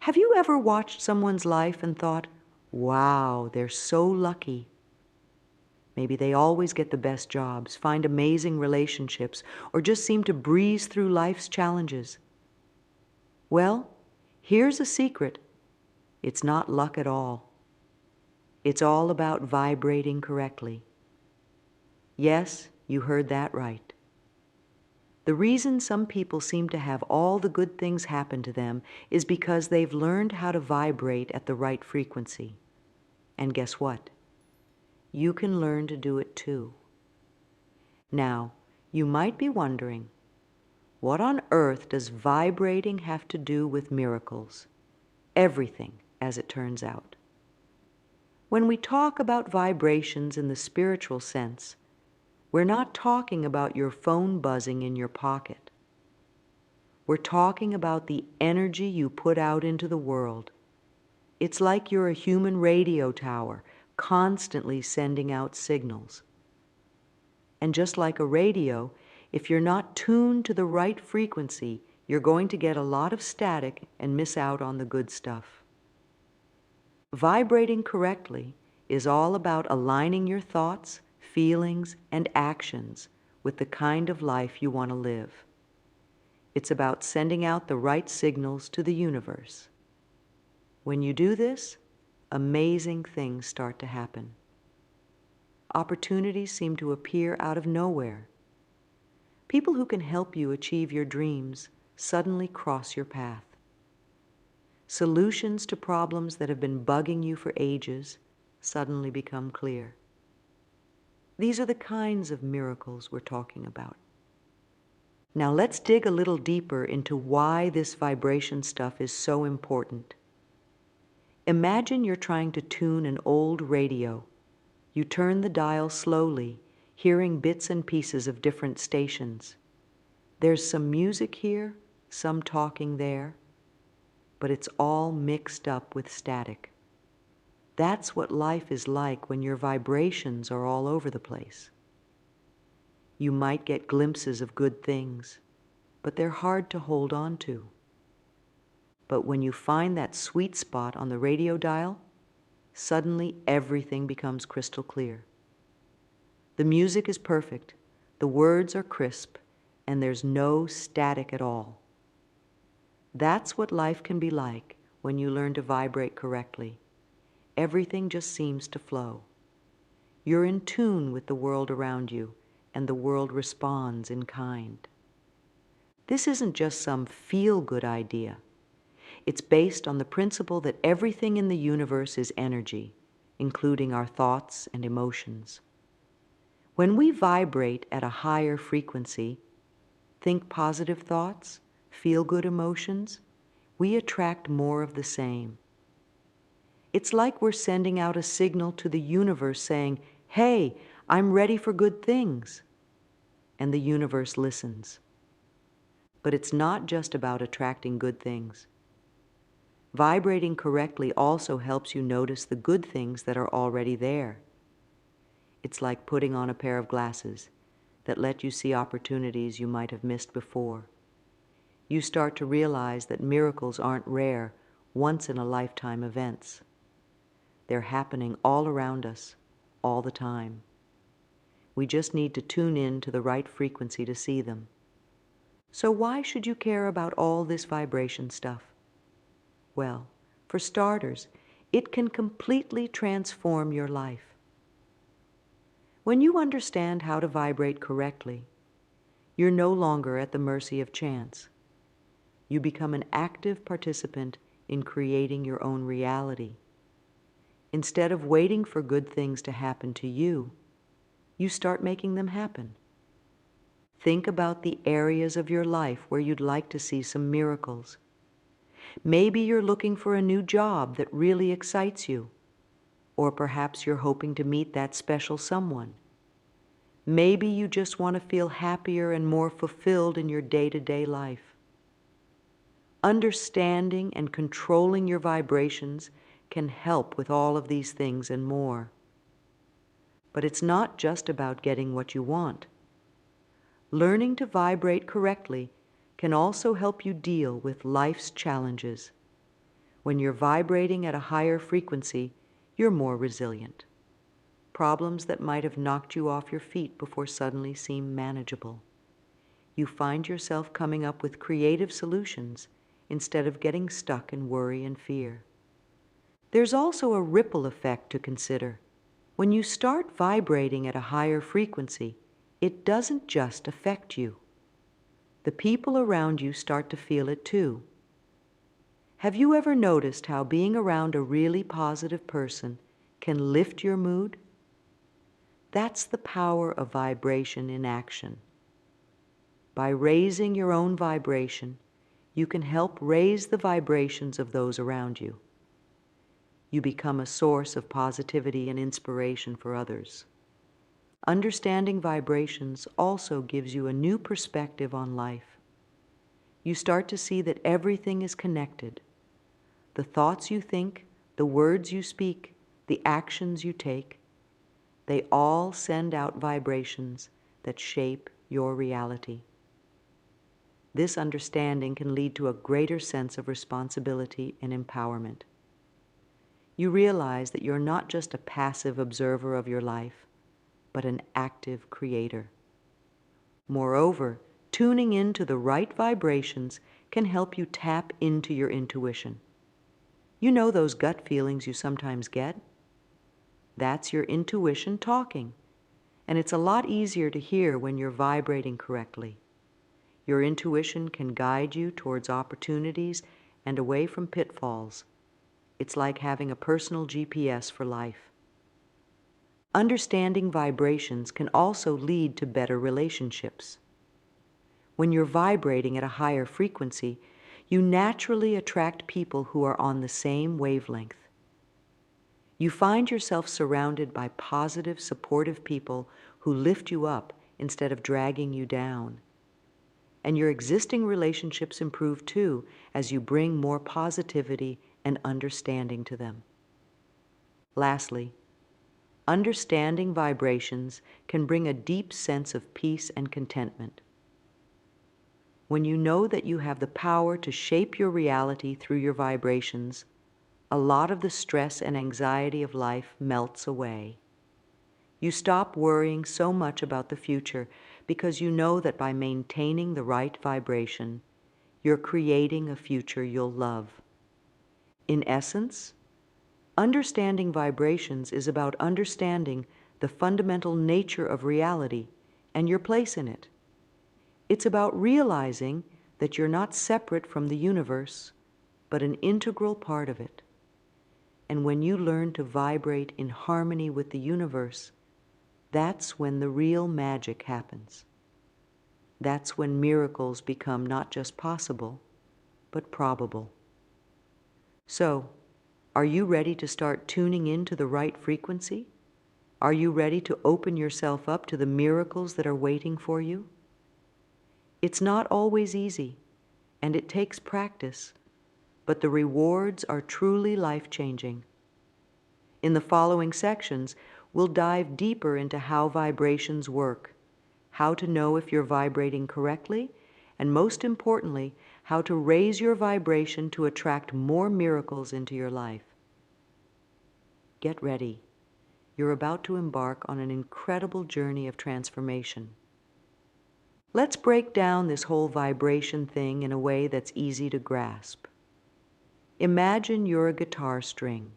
Have you ever watched someone's life and thought, wow, they're so lucky? Maybe they always get the best jobs, find amazing relationships, or just seem to breeze through life's challenges. Well, here's a secret. It's not luck at all. It's all about vibrating correctly. Yes, you heard that right. The reason some people seem to have all the good things happen to them is because they've learned how to vibrate at the right frequency. And guess what? You can learn to do it too. Now, you might be wondering, what on earth does vibrating have to do with miracles? Everything, as it turns out. When we talk about vibrations in the spiritual sense, we're not talking about your phone buzzing in your pocket. We're talking about the energy you put out into the world. It's like you're a human radio tower, constantly sending out signals. And just like a radio, if you're not tuned to the right frequency, you're going to get a lot of static and miss out on the good stuff. Vibrating correctly is all about aligning your thoughts, feelings, and actions with the kind of life you want to live. It's about sending out the right signals to the universe. When you do this, amazing things start to happen. Opportunities seem to appear out of nowhere. People who can help you achieve your dreams suddenly cross your path. Solutions to problems that have been bugging you for ages suddenly become clear. These are the kinds of miracles we're talking about. Now let's dig a little deeper into why this vibration stuff is so important. Imagine you're trying to tune an old radio. You turn the dial slowly, hearing bits and pieces of different stations. There's some music here, some talking there, but it's all mixed up with static. That's what life is like when your vibrations are all over the place. You might get glimpses of good things, but they're hard to hold on to. But when you find that sweet spot on the radio dial, suddenly everything becomes crystal clear. The music is perfect, the words are crisp, and there's no static at all. That's what life can be like when you learn to vibrate correctly. Everything just seems to flow. You're in tune with the world around you, and the world responds in kind. This isn't just some feel-good idea. It's based on the principle that everything in the universe is energy, including our thoughts and emotions. When we vibrate at a higher frequency, think positive thoughts, feel good emotions, we attract more of the same. It's like we're sending out a signal to the universe saying, "Hey, I'm ready for good things." And the universe listens. But it's not just about attracting good things. Vibrating correctly also helps you notice the good things that are already there. It's like putting on a pair of glasses that let you see opportunities you might have missed before. You start to realize that miracles aren't rare, once-in-a-lifetime events. They're happening all around us, all the time. We just need to tune in to the right frequency to see them. So why should you care about all this vibration stuff? Well, for starters, it can completely transform your life. When you understand how to vibrate correctly, you're no longer at the mercy of chance. You become an active participant in creating your own reality. Instead of waiting for good things to happen to you, you start making them happen. Think about the areas of your life where you'd like to see some miracles. Maybe you're looking for a new job that really excites you, or perhaps you're hoping to meet that special someone. Maybe you just want to feel happier and more fulfilled in your day-to-day life. Understanding and controlling your vibrations can help with all of these things and more. But it's not just about getting what you want. Learning to vibrate correctly can also help you deal with life's challenges. When you're vibrating at a higher frequency, you're more resilient. Problems that might have knocked you off your feet before suddenly seem manageable. You find yourself coming up with creative solutions instead of getting stuck in worry and fear. There's also a ripple effect to consider. When you start vibrating at a higher frequency, it doesn't just affect you. The people around you start to feel it too. Have you ever noticed how being around a really positive person can lift your mood? That's the power of vibration in action. By raising your own vibration, you can help raise the vibrations of those around you. You become a source of positivity and inspiration for others. Understanding vibrations also gives you a new perspective on life. You start to see that everything is connected. The thoughts you think, the words you speak, the actions you take, they all send out vibrations that shape your reality. This understanding can lead to a greater sense of responsibility and empowerment. You realize that you're not just a passive observer of your life, but an active creator. Moreover, tuning into the right vibrations can help you tap into your intuition. You know those gut feelings you sometimes get? That's your intuition talking, and it's a lot easier to hear when you're vibrating correctly. Your intuition can guide you towards opportunities and away from pitfalls. It's like having a personal GPS for life. Understanding vibrations can also lead to better relationships. When you're vibrating at a higher frequency, you naturally attract people who are on the same wavelength. You find yourself surrounded by positive, supportive people who lift you up instead of dragging you down. And your existing relationships improve too as you bring more positivity and understanding to them. Lastly, understanding vibrations can bring a deep sense of peace and contentment. When you know that you have the power to shape your reality through your vibrations, a lot of the stress and anxiety of life melts away. You stop worrying so much about the future because you know that by maintaining the right vibration, you're creating a future you'll love. In essence, understanding vibrations is about understanding the fundamental nature of reality and your place in it. It's about realizing that you're not separate from the universe, but an integral part of it. And when you learn to vibrate in harmony with the universe, that's when the real magic happens. That's when miracles become not just possible, but probable. So, are you ready to start tuning into the right frequency? Are you ready to open yourself up to the miracles that are waiting for you? It's not always easy, and it takes practice, but the rewards are truly life-changing. In the following sections, we'll dive deeper into how vibrations work, how to know if you're vibrating correctly, and most importantly, how to raise your vibration to attract more miracles into your life. Get ready. You're about to embark on an incredible journey of transformation. Let's break down this whole vibration thing in a way that's easy to grasp. Imagine you're a guitar string.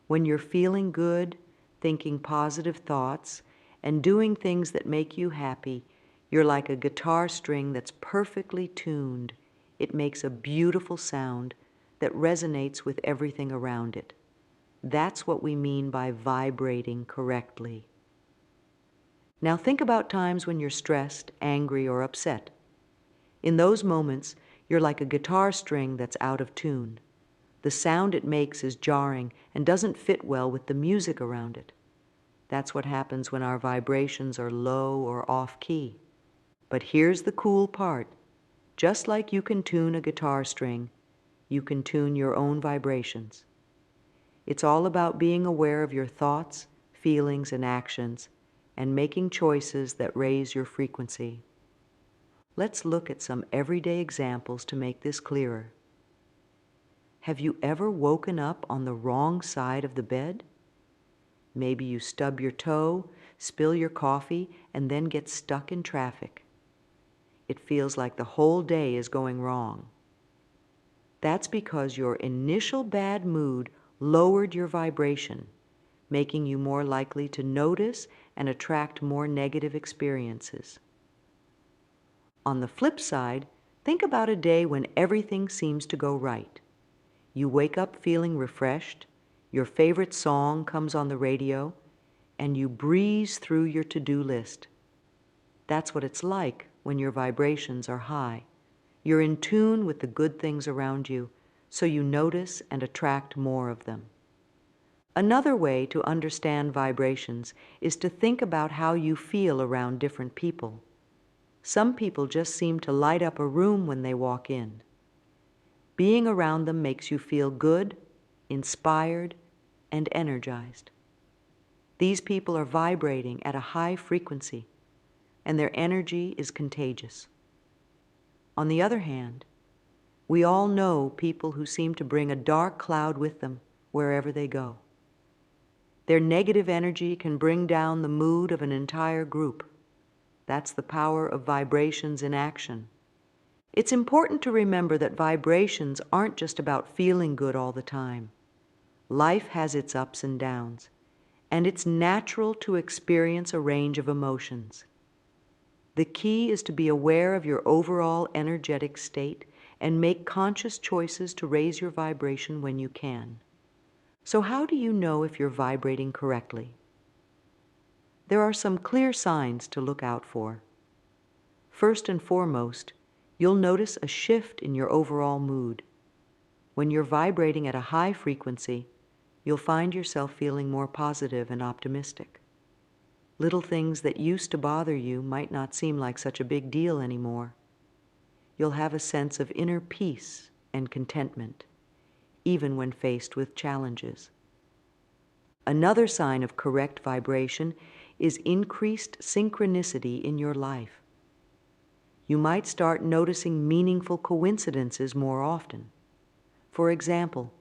When you're feeling good, thinking positive thoughts, and doing things that make you happy, you're like a guitar string that's perfectly tuned. It makes a beautiful sound that resonates with everything around it. That's what we mean by vibrating correctly. Now think about times when you're stressed, angry, or upset. In those moments, you're like a guitar string that's out of tune. The sound it makes is jarring and doesn't fit well with the music around it. That's what happens when our vibrations are low or off-key. But here's the cool part. Just like you can tune a guitar string, you can tune your own vibrations. It's all about being aware of your thoughts, feelings, and actions, and making choices that raise your frequency. Let's look at some everyday examples to make this clearer. Have you ever woken up on the wrong side of the bed? Maybe you stub your toe, spill your coffee, and then get stuck in traffic. It feels like the whole day is going wrong. That's because your initial bad mood lowered your vibration, making you more likely to notice and attract more negative experiences. On the flip side, think about a day when everything seems to go right. You wake up feeling refreshed, your favorite song comes on the radio, and you breeze through your to-do list. That's what it's like when your vibrations are high. You're in tune with the good things around you, so you notice and attract more of them. Another way to understand vibrations is to think about how you feel around different people. Some people just seem to light up a room when they walk in. Being around them makes you feel good, inspired, and energized. These people are vibrating at a high frequency, and their energy is contagious. On the other hand, we all know people who seem to bring a dark cloud with them wherever they go. Their negative energy can bring down the mood of an entire group. That's the power of vibrations in action. It's important to remember that vibrations aren't just about feeling good all the time. Life has its ups and downs, and it's natural to experience a range of emotions. The key is to be aware of your overall energetic state and make conscious choices to raise your vibration when you can. So how do you know if you're vibrating correctly? There are some clear signs to look out for. First and foremost, you'll notice a shift in your overall mood. When you're vibrating at a high frequency, you'll find yourself feeling more positive and optimistic. Little things that used to bother you might not seem like such a big deal anymore. You'll have a sense of inner peace and contentment, even when faced with challenges. Another sign of correct vibration is increased synchronicity in your life. You might start noticing meaningful coincidences more often. For example,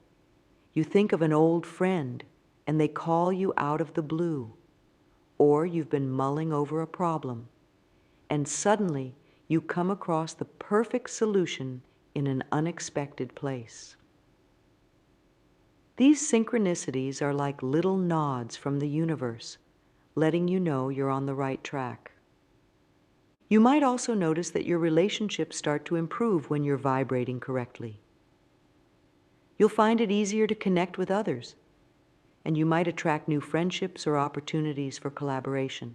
you think of an old friend and they call you out of the blue, or you've been mulling over a problem, and suddenly you come across the perfect solution in an unexpected place. These synchronicities are like little nods from the universe, letting you know you're on the right track. You might also notice that your relationships start to improve when you're vibrating correctly. You'll find it easier to connect with others, and you might attract new friendships or opportunities for collaboration.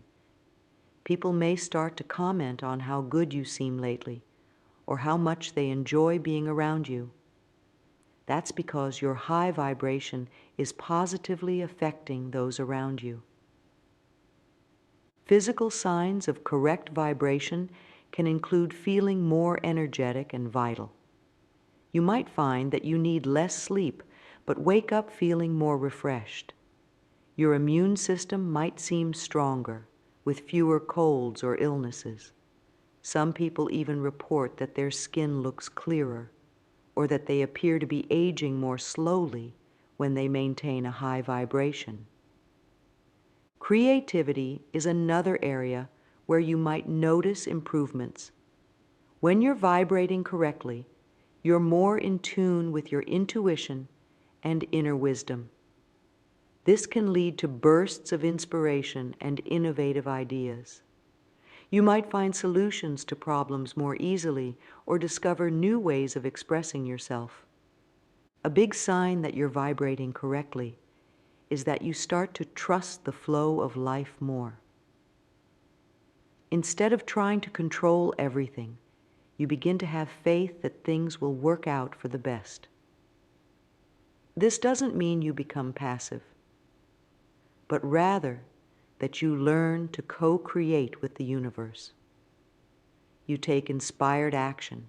People may start to comment on how good you seem lately, or how much they enjoy being around you. That's because your high vibration is positively affecting those around you. Physical signs of correct vibration can include feeling more energetic and vital. You might find that you need less sleep, but wake up feeling more refreshed. Your immune system might seem stronger, with fewer colds or illnesses. Some people even report that their skin looks clearer, or that they appear to be aging more slowly when they maintain a high vibration. Creativity is another area where you might notice improvements. When you're vibrating correctly, you're more in tune with your intuition and inner wisdom. This can lead to bursts of inspiration and innovative ideas. You might find solutions to problems more easily or discover new ways of expressing yourself. A big sign that you're vibrating correctly is that you start to trust the flow of life more. Instead of trying to control everything, you begin to have faith that things will work out for the best. This doesn't mean you become passive, but rather that you learn to co-create with the universe. You take inspired action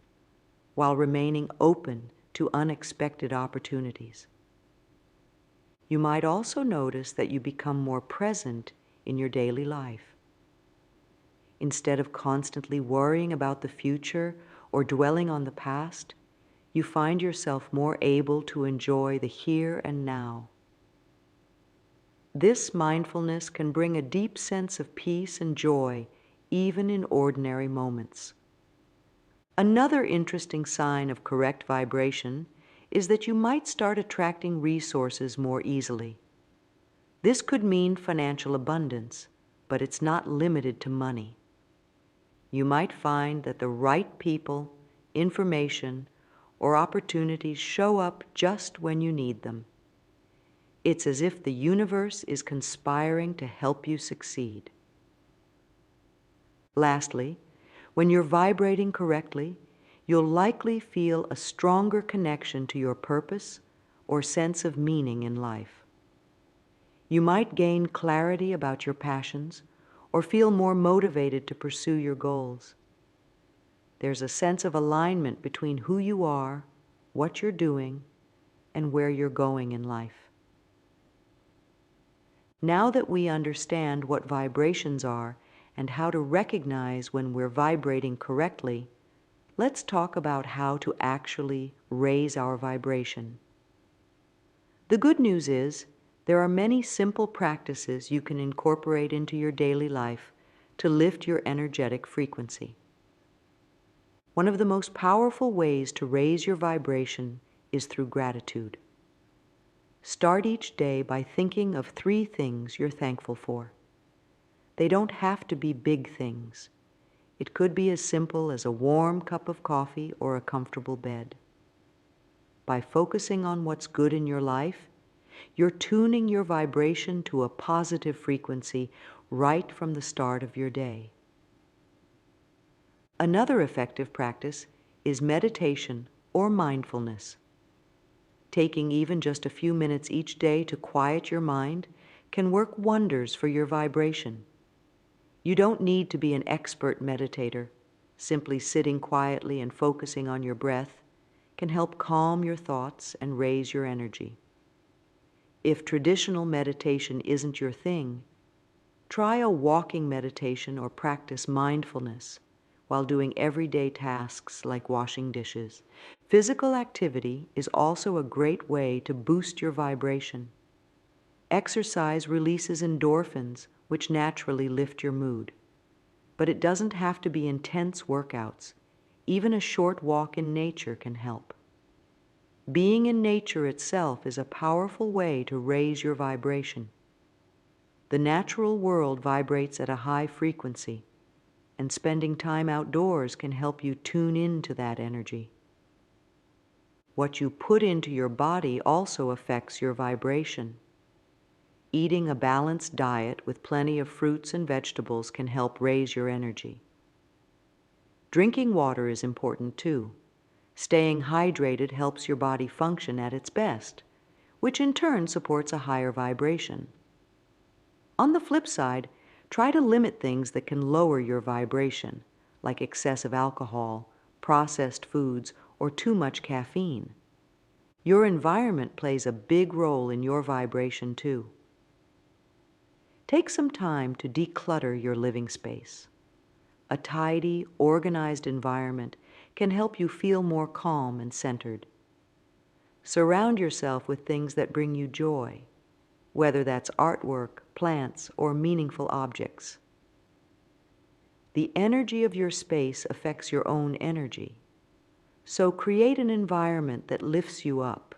while remaining open to unexpected opportunities. You might also notice that you become more present in your daily life. Instead of constantly worrying about the future or dwelling on the past, you find yourself more able to enjoy the here and now. This mindfulness can bring a deep sense of peace and joy, even in ordinary moments. Another interesting sign of correct vibration is that you might start attracting resources more easily. This could mean financial abundance, but it's not limited to money. You might find that the right people, information, or opportunities show up just when you need them. It's as if the universe is conspiring to help you succeed. Lastly, when you're vibrating correctly, you'll likely feel a stronger connection to your purpose or sense of meaning in life. You might gain clarity about your passions or feel more motivated to pursue your goals. There's a sense of alignment between who you are, what you're doing, and where you're going in life. Now that we understand what vibrations are and how to recognize when we're vibrating correctly, let's talk about how to actually raise our vibration. The good news is there are many simple practices you can incorporate into your daily life to lift your energetic frequency. One of the most powerful ways to raise your vibration is through gratitude. Start each day by thinking of 3 things you're thankful for. They don't have to be big things. It could be as simple as a warm cup of coffee or a comfortable bed. By focusing on what's good in your life, you're tuning your vibration to a positive frequency right from the start of your day. Another effective practice is meditation or mindfulness. Taking even just a few minutes each day to quiet your mind can work wonders for your vibration. You don't need to be an expert meditator. Simply sitting quietly and focusing on your breath can help calm your thoughts and raise your energy. If traditional meditation isn't your thing, try a walking meditation or practice mindfulness while doing everyday tasks like washing dishes. Physical activity is also a great way to boost your vibration. Exercise releases endorphins, which naturally lift your mood. But it doesn't have to be intense workouts. Even a short walk in nature can help. Being in nature itself is a powerful way to raise your vibration. The natural world vibrates at a high frequency, and spending time outdoors can help you tune into that energy. What you put into your body also affects your vibration. Eating a balanced diet with plenty of fruits and vegetables can help raise your energy. Drinking water is important too. Staying hydrated helps your body function at its best, which in turn supports a higher vibration. On the flip side, try to limit things that can lower your vibration, like excessive alcohol, processed foods, or too much caffeine. Your environment plays a big role in your vibration too. Take some time to declutter your living space. A tidy, organized environment can help you feel more calm and centered. Surround yourself with things that bring you joy, whether that's artwork, plants, or meaningful objects. The energy of your space affects your own energy, so create an environment that lifts you up.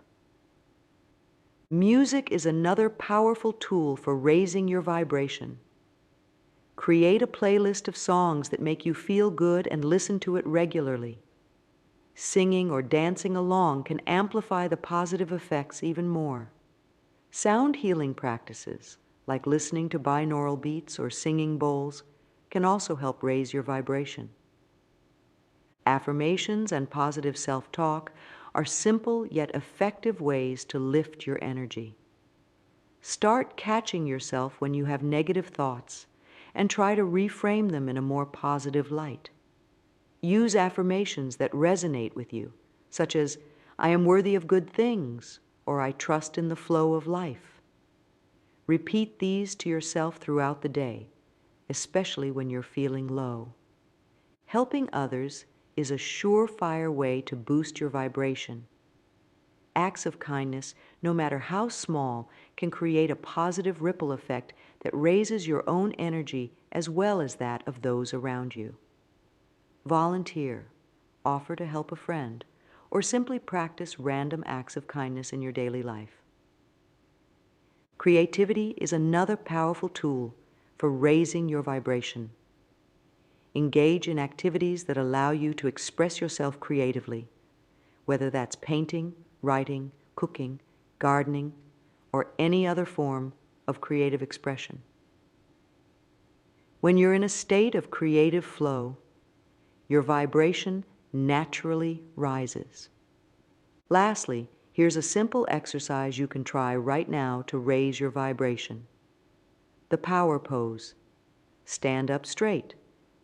Music is another powerful tool for raising your vibration. Create a playlist of songs that make you feel good and listen to it regularly. Singing or dancing along can amplify the positive effects even more. Sound healing practices, like listening to binaural beats or singing bowls, can also help raise your vibration. Affirmations and positive self-talk are simple yet effective ways to lift your energy. Start catching yourself when you have negative thoughts and try to reframe them in a more positive light. Use affirmations that resonate with you, such as, "I am worthy of good things," or "I trust in the flow of life." Repeat these to yourself throughout the day, especially when you're feeling low. Helping others is a surefire way to boost your vibration. Acts of kindness, no matter how small, can create a positive ripple effect that raises your own energy as well as that of those around you. Volunteer, offer to help a friend, or simply practice random acts of kindness in your daily life. Creativity is another powerful tool for raising your vibration. Engage in activities that allow you to express yourself creatively, whether that's painting, writing, cooking, gardening, or any other form of creative expression. When you're in a state of creative flow, your vibration naturally rises. Lastly, here's a simple exercise you can try right now to raise your vibration. The power pose. Stand up straight,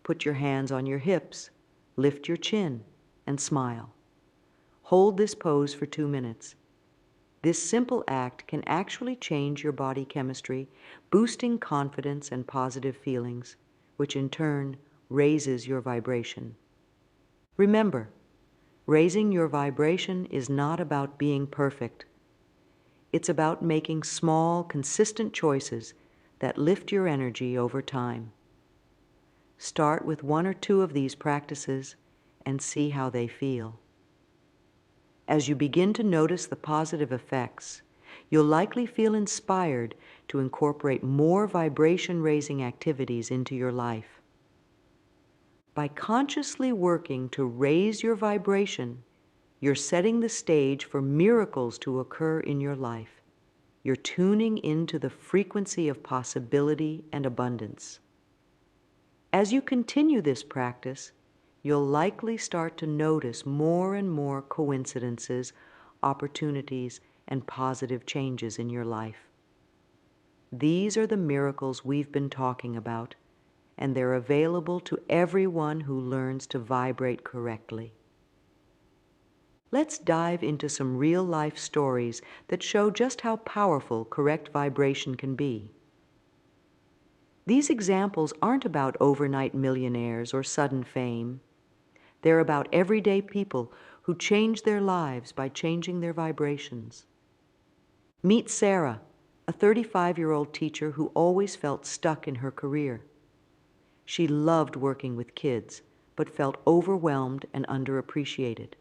put your hands on your hips, lift your chin, and smile. Hold this pose for 2 minutes. This simple act can actually change your body chemistry, boosting confidence and positive feelings, which in turn raises your vibration. Remember, raising your vibration is not about being perfect. It's about making small, consistent choices that lift your energy over time. Start with 1 or 2 of these practices and see how they feel. As you begin to notice the positive effects, you'll likely feel inspired to incorporate more vibration-raising activities into your life. By consciously working to raise your vibration, you're setting the stage for miracles to occur in your life. You're tuning into the frequency of possibility and abundance. As you continue this practice, you'll likely start to notice more and more coincidences, opportunities, and positive changes in your life. These are the miracles we've been talking about, and they're available to everyone who learns to vibrate correctly. Let's dive into some real-life stories that show just how powerful correct vibration can be. These examples aren't about overnight millionaires or sudden fame. They're about everyday people who change their lives by changing their vibrations. Meet Sarah, a 35-year-old teacher who always felt stuck in her career. She loved working with kids, but felt overwhelmed and underappreciated.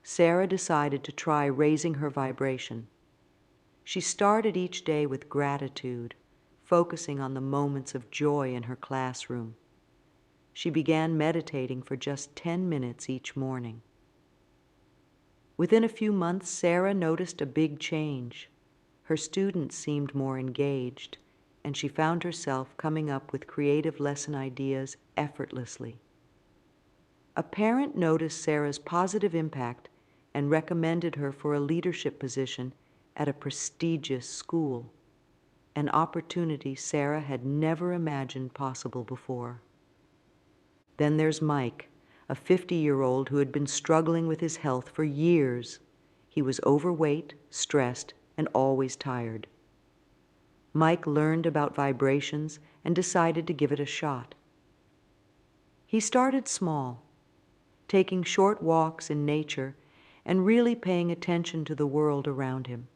Sarah decided to try raising her vibration. She started each day with gratitude, focusing on the moments of joy in her classroom. She began meditating for just 10 minutes each morning. Within a few months, Sarah noticed a big change. Her students seemed more engaged, and she found herself coming up with creative lesson ideas effortlessly. A parent noticed Sarah's positive impact and recommended her for a leadership position at a prestigious school, an opportunity Sarah had never imagined possible before. Then there's Mike, a 50-year-old who had been struggling with his health for years. He was overweight, stressed, and always tired. Mike learned about vibrations and decided to give it a shot. He started small, taking short walks in nature and really paying attention to the world around him.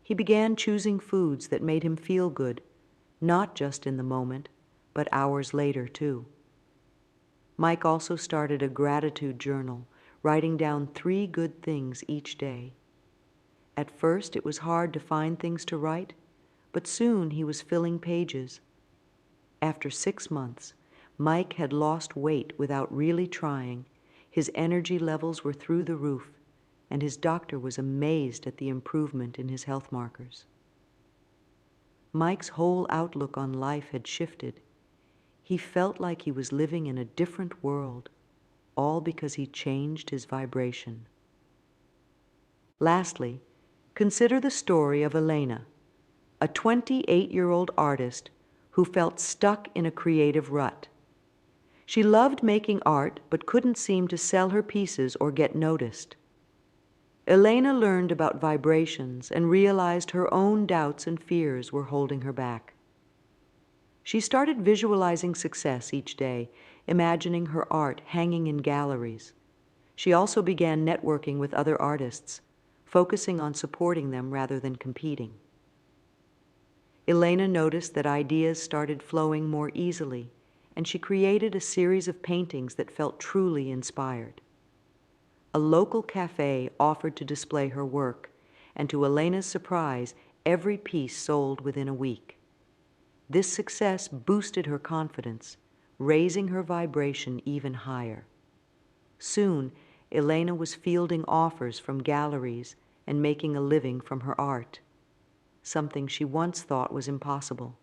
He began choosing foods that made him feel good, not just in the moment, but hours later too. Mike also started a gratitude journal, writing down 3 good things each day. At first, it was hard to find things to write, but soon he was filling pages. After 6 months, Mike had lost weight without really trying. His energy levels were through the roof, and his doctor was amazed at the improvement in his health markers. Mike's whole outlook on life had shifted. He felt like he was living in a different world, all because he changed his vibration. Lastly, consider the story of Elena, a 28-year-old artist who felt stuck in a creative rut. She loved making art but couldn't seem to sell her pieces or get noticed. Elena learned about vibrations and realized her own doubts and fears were holding her back. She started visualizing success each day, imagining her art hanging in galleries. She also began networking with other artists, focusing on supporting them rather than competing. Elena noticed that ideas started flowing more easily, and she created a series of paintings that felt truly inspired. A local cafe offered to display her work, and to Elena's surprise, every piece sold within a week. This success boosted her confidence, raising her vibration even higher. Soon, Elena was fielding offers from galleries and making a living from her art, something she once thought was impossible.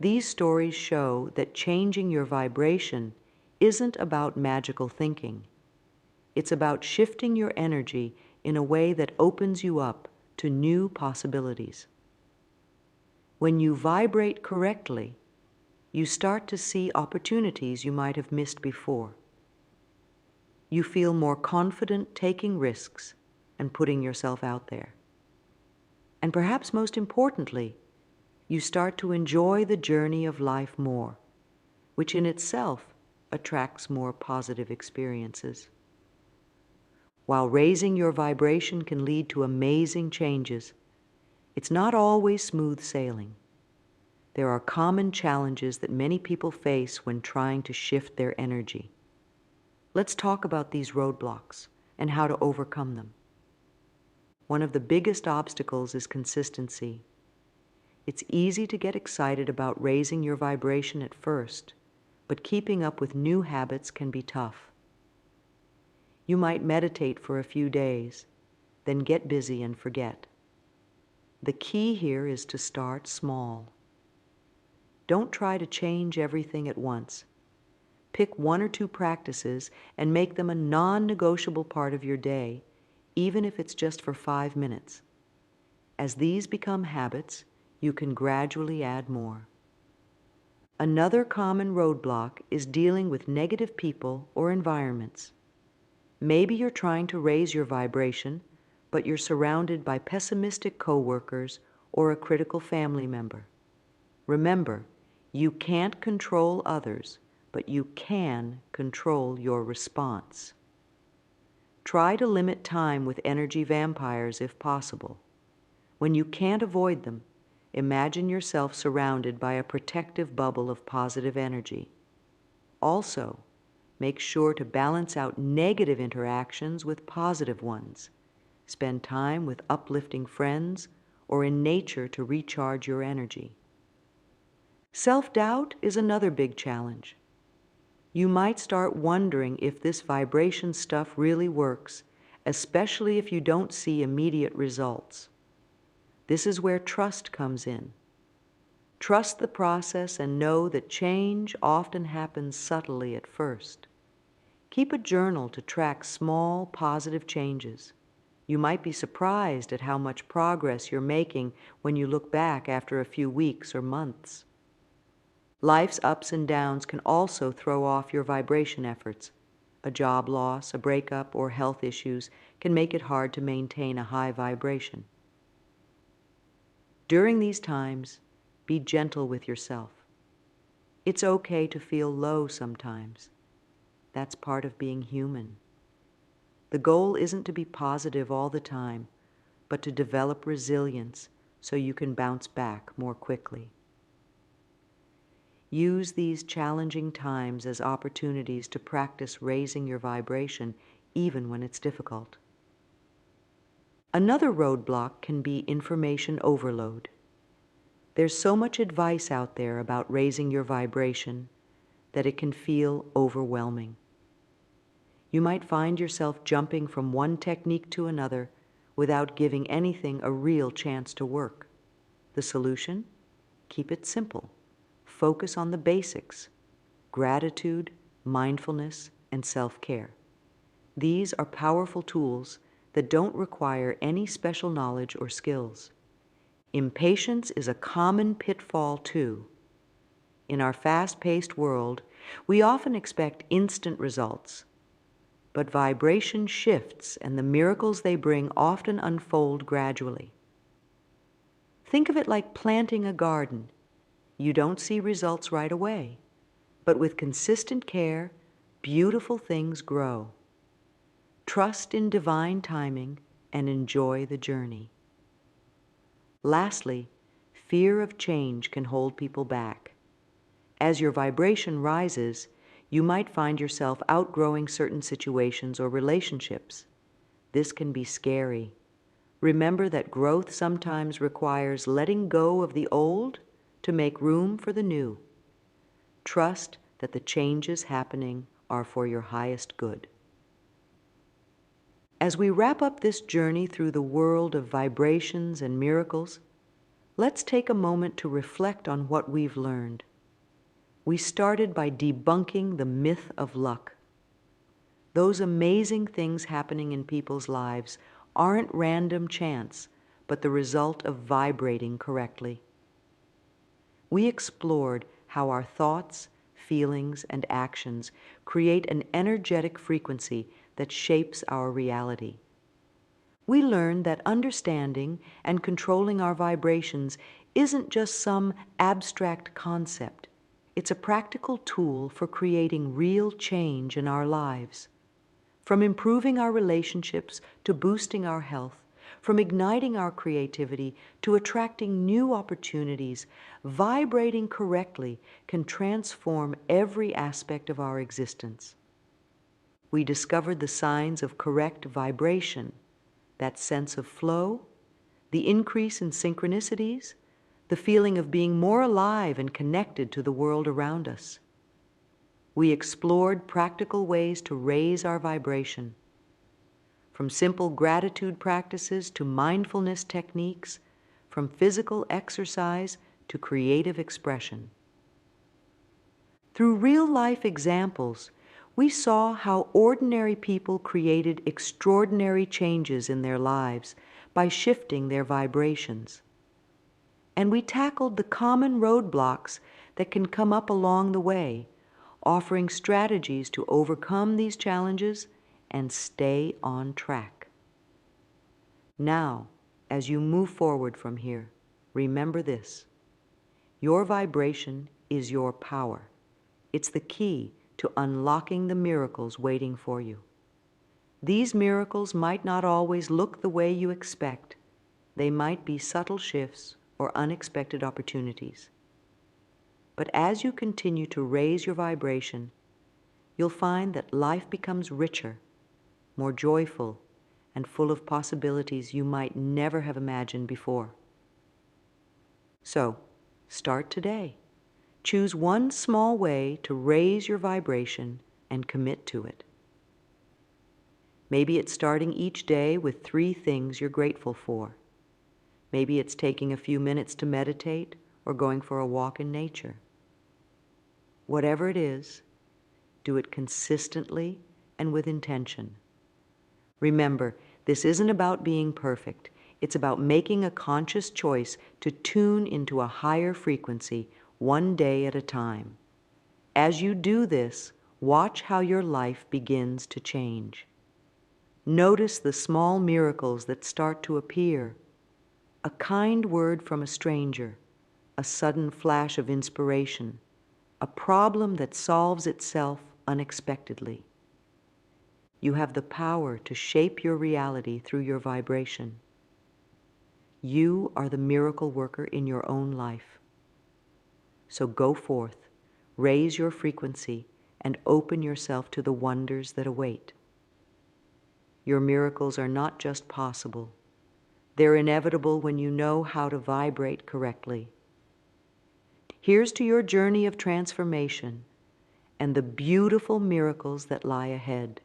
These stories show that changing your vibration isn't about magical thinking. It's about shifting your energy in a way that opens you up to new possibilities. When you vibrate correctly, you start to see opportunities you might have missed before. You feel more confident taking risks and putting yourself out there. And perhaps most importantly, you start to enjoy the journey of life more, which in itself attracts more positive experiences. While raising your vibration can lead to amazing changes, it's not always smooth sailing. There are common challenges that many people face when trying to shift their energy. Let's talk about these roadblocks and how to overcome them. One of the biggest obstacles is consistency. It's easy to get excited about raising your vibration at first, but keeping up with new habits can be tough. You might meditate for a few days, then get busy and forget. The key here is to start small. Don't try to change everything at once. Pick one or two practices and make them a non-negotiable part of your day, even if it's just for 5 minutes. As these become habits, you can gradually add more. Another common roadblock is dealing with negative people or environments. Maybe you're trying to raise your vibration, but you're surrounded by pessimistic coworkers or a critical family member. Remember, you can't control others, but you can control your response. Try to limit time with energy vampires if possible. When you can't avoid them, imagine yourself surrounded by a protective bubble of positive energy. Also, make sure to balance out negative interactions with positive ones. Spend time with uplifting friends or in nature to recharge your energy. Self-doubt is another big challenge. You might start wondering if this vibration stuff really works, especially if you don't see immediate results. This is where trust comes in. Trust the process and know that change often happens subtly at first. Keep a journal to track small, positive changes. You might be surprised at how much progress you're making when you look back after a few weeks or months. Life's ups and downs can also throw off your vibration efforts. A job loss, a breakup, or health issues can make it hard to maintain a high vibration. During these times, be gentle with yourself. It's okay to feel low sometimes. That's part of being human. The goal isn't to be positive all the time, but to develop resilience so you can bounce back more quickly. Use these challenging times as opportunities to practice raising your vibration even when it's difficult. Another roadblock can be information overload. There's so much advice out there about raising your vibration that it can feel overwhelming. You might find yourself jumping from one technique to another without giving anything a real chance to work. The solution? Keep it simple. Focus on the basics: gratitude, mindfulness, and self-care. These are powerful tools that don't require any special knowledge or skills. Impatience is a common pitfall too. In our fast-paced world, we often expect instant results, but vibration shifts and the miracles they bring often unfold gradually. Think of it like planting a garden. You don't see results right away, But with consistent care, beautiful things grow. Trust in divine timing and enjoy the journey. Lastly, fear of change can hold people back. As your vibration rises, you might find yourself outgrowing certain situations or relationships. This can be scary. Remember that growth sometimes requires letting go of the old to make room for the new. Trust that the changes happening are for your highest good. As we wrap up this journey through the world of vibrations and miracles, let's take a moment to reflect on what we've learned. We started by debunking the myth of luck. Those amazing things happening in people's lives aren't random chance, but the result of vibrating correctly. We explored how our thoughts, feelings, and actions create an energetic frequency that shapes our reality. We learned that understanding and controlling our vibrations isn't just some abstract concept. It's a practical tool for creating real change in our lives. From improving our relationships to boosting our health, from igniting our creativity to attracting new opportunities, vibrating correctly can transform every aspect of our existence. We discovered the signs of correct vibration, that sense of flow, the increase in synchronicities, the feeling of being more alive and connected to the world around us. We explored practical ways to raise our vibration. From simple gratitude practices to mindfulness techniques, from physical exercise to creative expression. Through real-life examples, we saw how ordinary people created extraordinary changes in their lives by shifting their vibrations. And we tackled the common roadblocks that can come up along the way, offering strategies to overcome these challenges and stay on track. Now, as you move forward from here, remember this: your vibration is your power. It's the key to unlocking the miracles waiting for you. These miracles might not always look the way you expect. They might be subtle shifts or unexpected opportunities. But as you continue to raise your vibration, you'll find that life becomes richer, more joyful, and full of possibilities you might never have imagined before. So, start today. Choose one small way to raise your vibration and commit to it. Maybe it's starting each day with 3 things you're grateful for. Maybe it's taking a few minutes to meditate or going for a walk in nature. Whatever it is, do it consistently and with intention. Remember, this isn't about being perfect. It's about making a conscious choice to tune into a higher frequency one day at a time. As you do this, watch how your life begins to change. Notice the small miracles that start to appear. A kind word from a stranger, a sudden flash of inspiration, a problem that solves itself unexpectedly. You have the power to shape your reality through your vibration. You are the miracle worker in your own life. So go forth, raise your frequency, and open yourself to the wonders that await. Your miracles are not just possible. They're inevitable when you know how to vibrate correctly. Here's to your journey of transformation and the beautiful miracles that lie ahead.